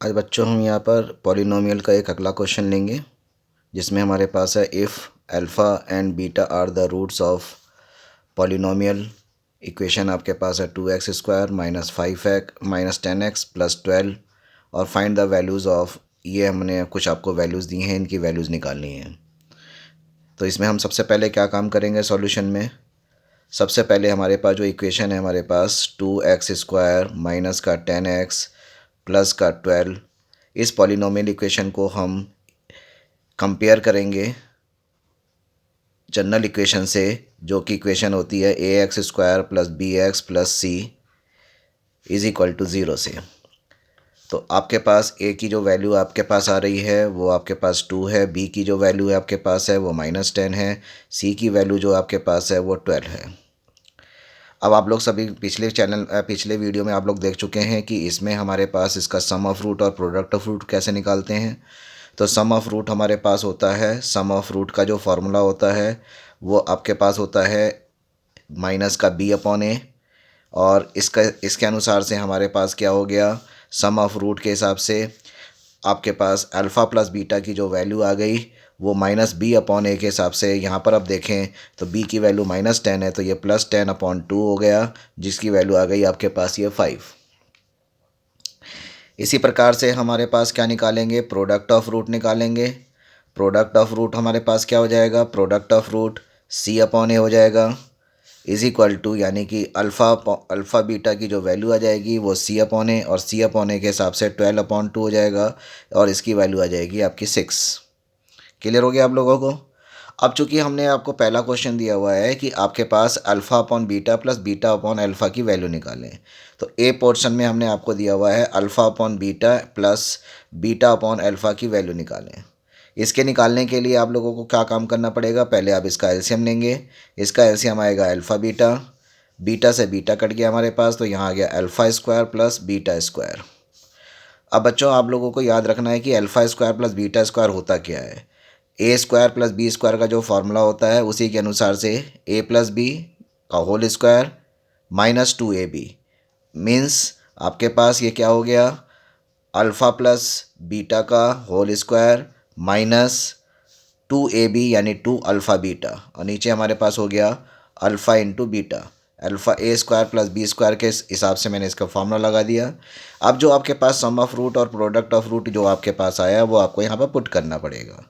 आज बच्चों हम यहाँ पर पॉलिनोमियल का एक अगला क्वेश्चन लेंगे जिसमें हमारे पास है if alpha and beta are the roots of polynomial equation. आपके पास है 2x² minus 5x minus 10x plus 12 और फाइंड द वैल्यूज़ ऑफ, ये हमने कुछ आपको वैल्यूज़ दी हैं, इनकी वैल्यूज़ निकालनी है। तो इसमें हम सबसे पहले क्या काम करेंगे सॉल्यूशन में, सबसे पहले हमारे पास जो इक्वेशन है हमारे पास 2x² माइनस का 10x प्लस का 12, इस पॉलिनोमियल इक्वेशन को हम कंपेयर करेंगे जनरल इक्वेशन से, जो कि इक्वेशन होती है ax² plus bx plus c is equal to 0 से। तो आपके पास a की जो वैल्यू आपके पास आ रही है वो आपके पास 2 है, b की जो वैल्यू है आपके पास है वो -10 है, c की वैल्यू जो आपके पास है वो 12 है। अब आप लोग सभी पिछले वीडियो में आप लोग देख चुके हैं कि इसमें हमारे पास इसका सम ऑफ रूट और प्रोडक्ट ऑफ रूट कैसे निकालते हैं। तो सम ऑफ रूट हमारे पास होता है, सम ऑफ रूट का जो फार्मूला होता है वो आपके पास होता है माइनस का b/a, और इसके अनुसार से हमारे पास क्या हो गया, सम ऑफ रूट के हिसाब से आपके पास अल्फ़ा प्लस बीटा की जो वैल्यू आ गई वो -b/a के हिसाब से, यहाँ पर अब देखें तो b की वैल्यू -10 है तो ये +10/2 हो गया, जिसकी वैल्यू आ गई आपके पास ये 5। इसी प्रकार से हमारे पास क्या निकालेंगे, प्रोडक्ट ऑफ रूट निकालेंगे। प्रोडक्ट ऑफ रूट हमारे पास क्या हो जाएगा, प्रोडक्ट ऑफ रूट c/a हो जाएगा इज़ इक्वल टू, यानी कि अल्फ़ा बीटा की जो वैल्यू आ जाएगी वो c/a, और c/a के हिसाब से 12/2 हो जाएगा, और इसकी वैल्यू आ जाएगी आपकी 6। क्लियर हो गया आप लोगों को। अब चूंकि हमने आपको पहला क्वेश्चन दिया हुआ है कि आपके पास alpha upon beta plus beta upon alpha की वैल्यू निकालें, तो ए पोर्शन में हमने आपको दिया हुआ है alpha upon beta plus beta upon alpha की वैल्यू निकालें। इसके निकालने के लिए आप लोगों को क्या काम करना पड़ेगा, पहले आप इसका एलसीएम लेंगे। इसका एलसीएम आएगा अल्फ़ा बीटा, बीटा से बीटा कट गया हमारे पास, तो यहाँ आ गया अल्फ़ा² प्लस बीटा²। अब बच्चों आप लोगों को याद रखना है कि अल्फ़ा² प्लस बीटा² होता क्या है। a² प्लस b² का जो फार्मूला होता है उसी के अनुसार से a प्लस बी का होल स्क्वायर -2ab मीन्स आपके पास ये क्या हो गया, अल्फ़ा प्लस बीटा का होल स्क्वायर -2ab यानी 2 अल्फ़ा बीटा, और नीचे हमारे पास हो गया alpha into beta, alpha a² plus b² के हिसाब से मैंने इसका फार्मूला लगा दिया। अब जो आपके पास सम ऑफ रूट और प्रोडक्ट ऑफ रूट जो आपके पास आया वो आपको यहाँ पर पुट करना पड़ेगा।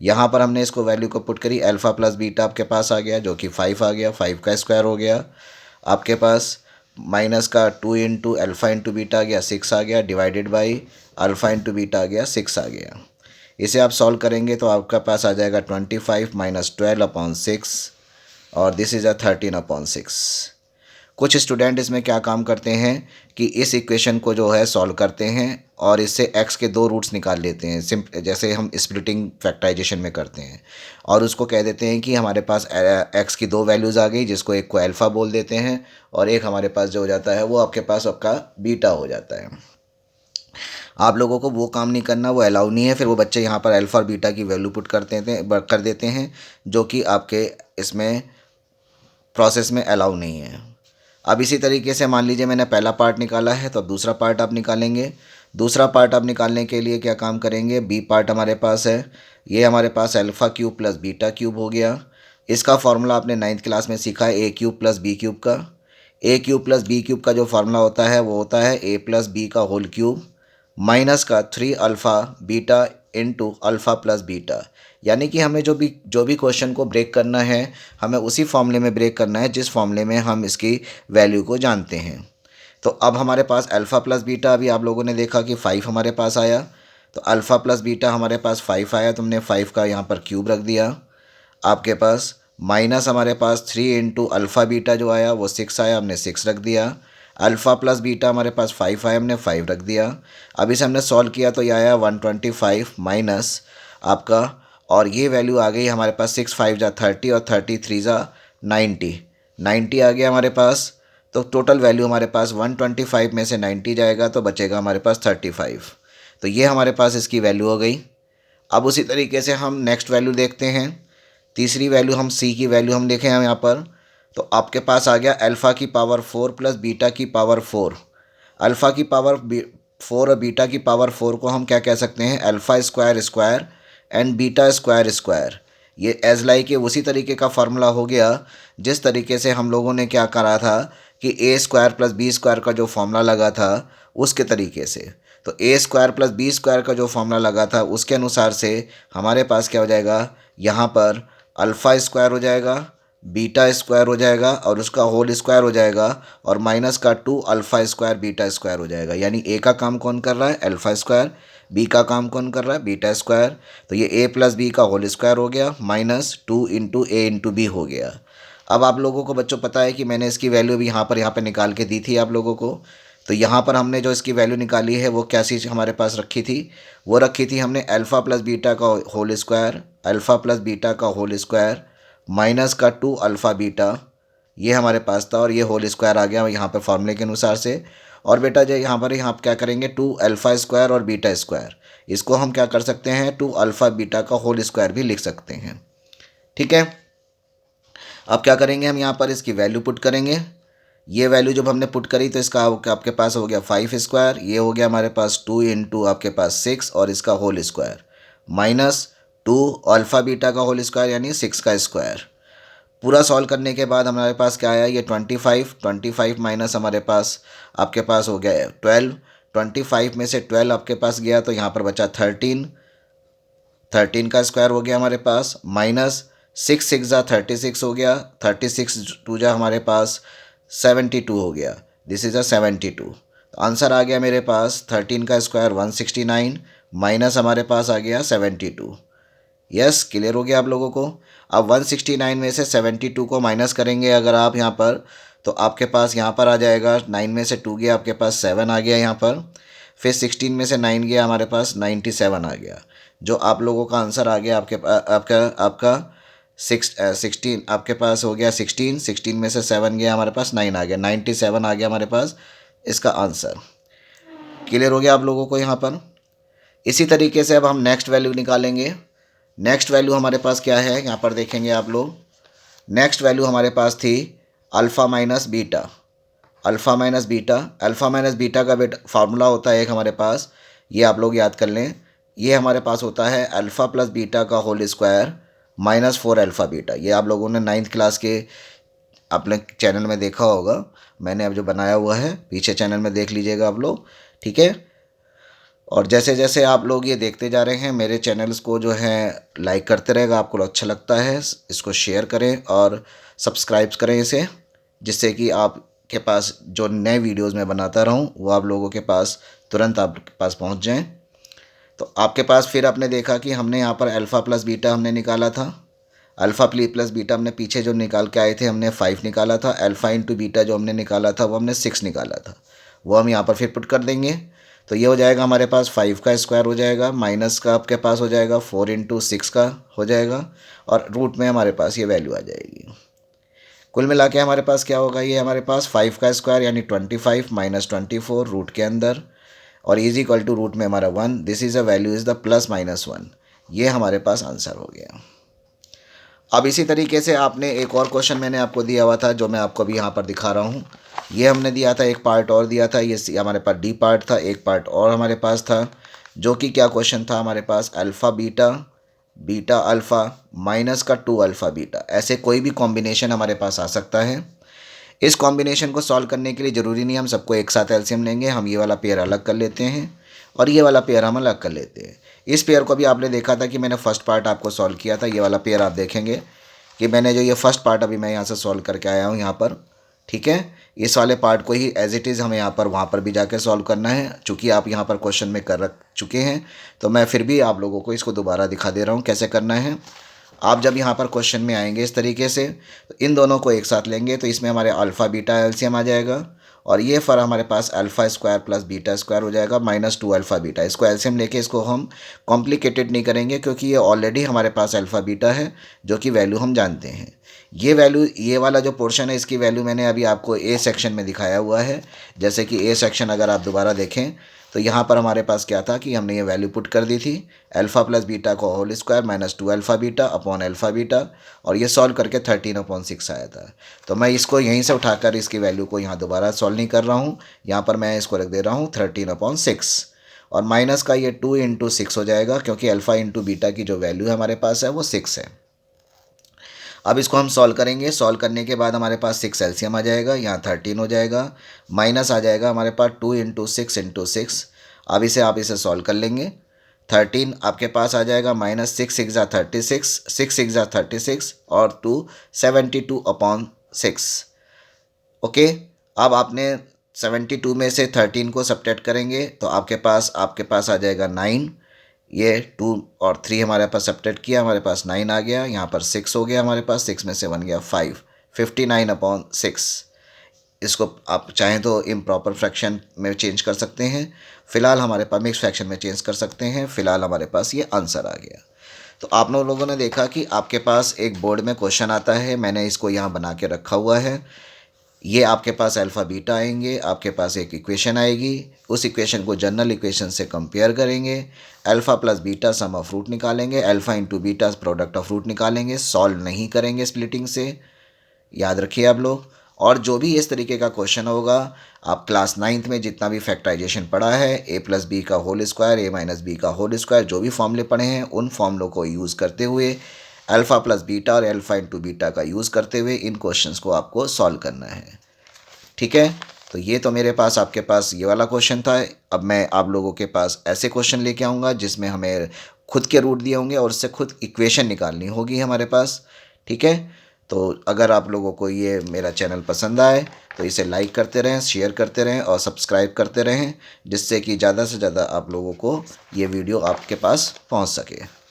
यहाँ पर हमने इसको वैल्यू को पुट करी, अल्फ़ा प्लस बीटा आपके पास आ गया जो कि 5 आ गया, 5 का स्क्वायर हो गया आपके पास, माइनस का 2 इंटू अल्फ़ा इंटू बीटा आ गया 6 आ गया, divided by alpha into beta आ गया 6 आ गया। इसे आप सॉल्व करेंगे तो आपका पास आ जाएगा 25 माइनस 12/6, और दिस इज़ 13/6। कुछ स्टूडेंट इसमें क्या काम करते हैं कि इस इक्वेशन को जो है सॉल्व करते हैं और इससे x के 2 रूट्स निकाल लेते हैं, जैसे हम स्प्लिटिंग फैक्टराइजेशन में करते हैं, और उसको कह देते हैं कि हमारे पास x की 2 वैल्यूज़ आ गई, जिसको एक को अल्फ़ा बोल देते हैं और एक हमारे पास जो हो जाता है वो आपके पास आपका बीटा हो जाता है। आप लोगों को वो काम नहीं करना, वो अलाउ नहीं है। फिर वो बच्चे यहाँ पर अल्फ़ा और बीटा की वैल्यू पुट कर देते हैं जो कि आपके इसमें प्रोसेस में अलाउ नहीं है। अब इसी तरीके से मान लीजिए मैंने पहला पार्ट निकाला है तो दूसरा पार्ट आप निकालेंगे। दूसरा पार्ट आप निकालने के लिए क्या काम करेंगे, बी पार्ट हमारे पास है, ये हमारे पास अल्फ़ा³ प्लस बीटा³ हो गया। इसका फार्मूला आपने 9th क्लास में सीखा है a³ प्लस b³ का। a³ प्लस b³ का जो फार्मूला होता है वो होता है a प्लस बी का होल क्यूब माइनस का 3 alpha beta into alpha plus beta, यानी कि हमें जो भी क्वेश्चन को ब्रेक करना है हमें उसी फॉर्मूले में ब्रेक करना है जिस फॉर्मूले में हम इसकी वैल्यू को जानते हैं। तो अब हमारे पास अल्फ़ा प्लस बीटा, अभी आप लोगों ने देखा कि 5 हमारे पास आया, तो अल्फ़ा प्लस बीटा हमारे पास 5 आया, तुमने 5 का यहाँ पर क्यूब रख दिया आपके पास, माइनस हमारे पास 3 इंटू अल्फ़ा बीटा जो आया वो 6 आया, हमने 6 रख दिया। अल्फ़ा प्लस बीटा हमारे पास 5 आया, हमने 5 रख दिया। अब इसे हमने सॉल्व किया तो ये आया 125 माइनस आपका, और ये वैल्यू आ गई हमारे पास 6 5 जा 30 और 30 3 जा 90, 90 आ गया हमारे पास। तो टोटल वैल्यू हमारे पास 125 में से 90 जाएगा तो बचेगा हमारे पास 35। तो ये हमारे पास इसकी वैल्यू हो गई। अब उसी तरीके से हम नेक्स्ट वैल्यू देखते हैं, तीसरी वैल्यू हम सी की वैल्यू हम देखें हम यहाँ पर, तो आपके पास आ गया अल्फ़ा की पावर 4 प्लस बीटा की पावर 4। अल्फ़ा की पावर 4 और बीटा की पावर 4 को हम क्या कह सकते हैं, alpha square square and beta square square. ये एज लाइक ये उसी तरीके का फार्मूला हो गया जिस तरीके से हम लोगों ने क्या करा था कि ए स्क्वायर प्लस बी स्क्वायर का जो फार्मूला लगा था उसके तरीके से। तो ए स्क्वायर प्लस बी स्क्वायर का जो फार्मूला लगा था उसके अनुसार से हमारे पास क्या हो जाएगा, यहाँ पर अल्फ़ा स्क्वायर हो जाएगा, बीटा स्क्वायर हो जाएगा और उसका होल स्क्वायर हो जाएगा और माइनस का 2 अल्फ़ा स्क्वायर बीटा स्क्वायर हो जाएगा। यानी ए का काम कौन कर रहा है, अल्फ़ा स्क्वायर, बी का काम कौन कर रहा है, बीटा स्क्वायर। तो ये ए प्लस बी का होल स्क्वायर हो गया माइनस 2 इंटू ए इंटू बी हो गया। अब आप लोगों को बच्चों पता है कि मैंने इसकी वैल्यू भी यहाँ पर निकाल के दी थी आप लोगों को। तो यहाँ पर हमने जो इसकी वैल्यू निकाली है वो क्या चीज़ हमारे पास रखी थी, वो रखी थी हमने अल्फ़ा प्लस बीटा का whole square, alpha plus beta का होल स्क्वायर माइनस का 2 अल्फ़ा बीटा, ये हमारे पास था और ये होल स्क्वायर आ गया यहाँ पर फॉर्मूले के अनुसार से। और बेटा जो यहाँ पर आप क्या करेंगे, 2 अल्फ़ा स्क्वायर और बीटा स्क्वायर, इसको हम क्या कर सकते हैं, 2 अल्फ़ा बीटा का होल स्क्वायर भी लिख सकते हैं। ठीक है, अब क्या करेंगे, हम यहाँ पर इसकी वैल्यू पुट करेंगे। ये वैल्यू जब हमने पुट करी तो इसका आपके पास हो गया 5 स्क्वायर, ये हो गया हमारे पास 2 इंटू आपके पास 6 और इसका whole square minus 2 alpha beta का होल स्क्वायर यानी 6 का स्क्वायर। पूरा सॉल्व करने के बाद हमारे पास क्या आया, ये 25 माइनस हमारे पास आपके पास हो गया 12, 25 में से 12 आपके पास गया तो यहाँ पर बचा 13 का स्क्वायर हो गया हमारे पास माइनस 6 6 जा 36 हो गया, 36 2 जा हमारे पास 72 हो गया, दिस इज़ अ 72। तो आंसर आ गया मेरे पास 13 का स्क्वायर 169 माइनस हमारे पास आ गया 72। यस, क्लियर हो गया आप लोगों को। अब 169 में से 72 को माइनस करेंगे अगर आप यहाँ पर, तो आपके पास यहाँ पर आ जाएगा 9 में से 2 गया आपके पास 7 आ गया यहाँ पर, फिर 16 में से 9 गया हमारे पास 97 आ गया। जो आप लोगों का आंसर आ गया आपका 16 आपके पास हो गया 16 में से 7 गया हमारे पास 9 आ गया, 97 आ गया हमारे पास इसका आंसर। क्लियर हो गया आप लोगों को यहाँ पर। इसी तरीके से अब हम नेक्स्ट वैल्यू निकालेंगे। नेक्स्ट वैल्यू हमारे पास क्या है, यहाँ पर देखेंगे आप लोग। नेक्स्ट वैल्यू हमारे पास थी alpha minus beta. Alpha minus beta का फार्मूला होता है एक हमारे पास, ये आप लोग याद कर लें। ये हमारे पास होता है अल्फ़ा प्लस बीटा का whole square minus 4 alpha beta. ये आप लोगों ने 9th क्लास के अपने चैनल में देखा होगा, मैंने अब जो बनाया हुआ है पीछे चैनल में देख लीजिएगा आप लोग। ठीक है, और जैसे जैसे आप लोग ये देखते जा रहे हैं मेरे चैनल्स को जो है लाइक करते रहेगा, आपको अच्छा लगता है इसको शेयर करें और सब्सक्राइब करें इसे, जिससे कि आपके पास जो नए वीडियोस मैं बनाता रहूं वो आप लोगों के पास तुरंत आपके पास पहुंच जाएं। तो आपके पास फिर आपने देखा कि हमने यहाँ पर अल्फ़ा प्लस बीटा हमने निकाला था, अल्फ़ा प्लस बीटा हमने पीछे जो निकाल के आए थे हमने 5 निकाला था, अल्फ़ा इंटू बीटा जो हमने निकाला था वो हमने 6 निकाला था, वो हम यहाँ पर फिर पुट कर देंगे। तो ये हो जाएगा हमारे पास 5 का स्क्वायर हो जाएगा माइनस का आपके पास हो जाएगा 4 इंटू 6 का हो जाएगा और रूट में हमारे पास ये वैल्यू आ जाएगी। कुल मिला के हमारे पास क्या होगा, ये हमारे पास 5 का स्क्वायर यानी 25 माइनस 24 रूट के अंदर और इज इक्वल टू रूट में हमारा 1, this is a value is the plus minus 1। ये हमारे पास आंसर हो गया। अब इसी तरीके से आपने एक और क्वेश्चन मैंने आपको दिया हुआ था जो मैं आपको अभी यहाँ पर दिखा रहा हूँ। ये हमने दिया था, एक पार्ट और दिया था, ये हमारे पास डी पार्ट था, एक पार्ट और हमारे पास था जो कि क्या क्वेश्चन था हमारे पास, alpha beta beta alpha minus का 2 अल्फ़ा बीटा, ऐसे कोई भी कॉम्बिनेशन हमारे पास आ सकता है। इस कॉम्बिनेशन को सॉल्व करने के लिए ज़रूरी नहीं हम सबको एक साथ एलसीएम लेंगे, हम ये वाला पेयर अलग कर लेते हैं और ये वाला पेयर हम अलग कर लेते हैं। इस पेयर को भी आपने देखा था कि मैंने फर्स्ट पार्ट आपको सॉल्व किया था, ये वाला पेयर आप देखेंगे कि मैंने जो ये फर्स्ट पार्ट अभी मैं यहाँ से सॉल्व करके आया हूँ यहाँ पर। ठीक है, इस वाले पार्ट को ही एज इट इज़ हमें यहाँ पर वहाँ पर भी जाकर सॉल्व करना है। चूँकि आप यहाँ पर क्वेश्चन में कर रख चुके हैं तो मैं फिर भी आप लोगों को इसको दोबारा दिखा दे रहा हूँ कैसे करना है। आप जब यहाँ पर क्वेश्चन में आएंगे इस तरीके से तो इन दोनों को एक साथ लेंगे तो इसमें हमारे अल्फ़ा बीटा एलसीएम आ जाएगा और ये फर हमारे पास alpha square plus beta square हो जाएगा माइनस 2 अल्फ़ा बीटा। इसको एलसीएम लेके इसको हम कॉम्प्लिकेटेड नहीं करेंगे क्योंकि ये ऑलरेडी हमारे पास अल्फ़ा बीटा है जो कि वैल्यू हम जानते हैं। ये वैल्यू, ये वाला जो पोर्शन है इसकी वैल्यू मैंने अभी आपको ए सेक्शन में दिखाया हुआ है। जैसे कि ए सेक्शन अगर आप दोबारा देखें तो यहाँ पर हमारे पास क्या था कि हमने ये वैल्यू पुट कर दी थी, अल्फ़ा प्लस बीटा को whole square minus 2 alpha beta upon alpha beta, और ये सॉल्व करके 13/6 आया था। तो मैं इसको यहीं से उठाकर इसकी वैल्यू को यहाँ दोबारा सॉल्व नहीं कर रहा हूँ, यहाँ पर मैं इसको रख दे रहा हूँ 13/6, और माइनस का ये 2 × 6 हो जाएगा, क्योंकि अल्फ़ा इंटू बीटा की जो वैल्यू है हमारे पास है वो 6 है। अब इसको हम सॉल्व करेंगे। सॉल्व करने के बाद हमारे पास 6 एलसीएम आ जाएगा, यहाँ 13 हो जाएगा, माइनस आ जाएगा हमारे पास 2 × 6 × 6। अब इसे आप इसे सॉल्व कर लेंगे। 13 आपके पास आ जाएगा, माइनस 6 6 36, 6 6 36 और 2 72/6। ओके, अब आपने 72 में से 13 को सब्ट्रैक्ट करेंगे तो आपके पास आ जाएगा 9। ये 2 और 3 हमारे पास सब्ट्रैक्ट किया, हमारे पास 9 आ गया, यहाँ पर 6 हो गया हमारे पास, 6 में से 1 गया 5, 59/6। इसको आप चाहें तो इम्प्रॉपर फ्रैक्शन में चेंज कर सकते हैं, फ़िलहाल हमारे पास मिक्स फ्रैक्शन में चेंज कर सकते हैं। फ़िलहाल हमारे पास ये आंसर आ गया। तो आप लोगों ने देखा कि आपके पास एक बोर्ड में क्वेश्चन आता है, मैंने इसको यहाँ बना के रखा हुआ है। ये आपके पास अल्फ़ा बीटा आएंगे, आपके पास एक इक्वेशन आएगी, उस इक्वेशन को जनरल इक्वेशन से कंपेयर करेंगे, alpha plus beta sum of root निकालेंगे, alpha into beta product of root निकालेंगे, सॉल्व नहीं करेंगे स्प्लिटिंग से, याद रखिए आप लोग। और जो भी इस तरीके का क्वेश्चन होगा, आप क्लास 9th में जितना भी फैक्टराइजेशन पढ़ा है, ए प्लस बी का होल स्क्वायर, ए माइनस बी का होल स्क्वायर, जो भी फॉर्मूले पढ़े हैं उन फॉर्मूलों को यूज़ करते हुए, अल्फ़ा प्लस बीटा और अल्फ़ा इंटू बीटा का यूज़ करते हुए इन क्वेश्चंस को आपको सॉल्व करना है। ठीक है, तो ये तो मेरे पास आपके पास ये वाला क्वेश्चन था। अब मैं आप लोगों के पास ऐसे क्वेश्चन लेके आऊँगा जिसमें हमें खुद के रूट दिए होंगे और उससे खुद इक्वेशन निकालनी होगी हमारे पास। ठीक है, तो अगर आप लोगों को ये मेरा चैनल पसंद आए तो इसे लाइक करते रहें, शेयर करते रहें और सब्सक्राइब करते रहें, जिससे कि ज़्यादा से ज़्यादा आप लोगों को ये वीडियो आपके पास पहुंच सके।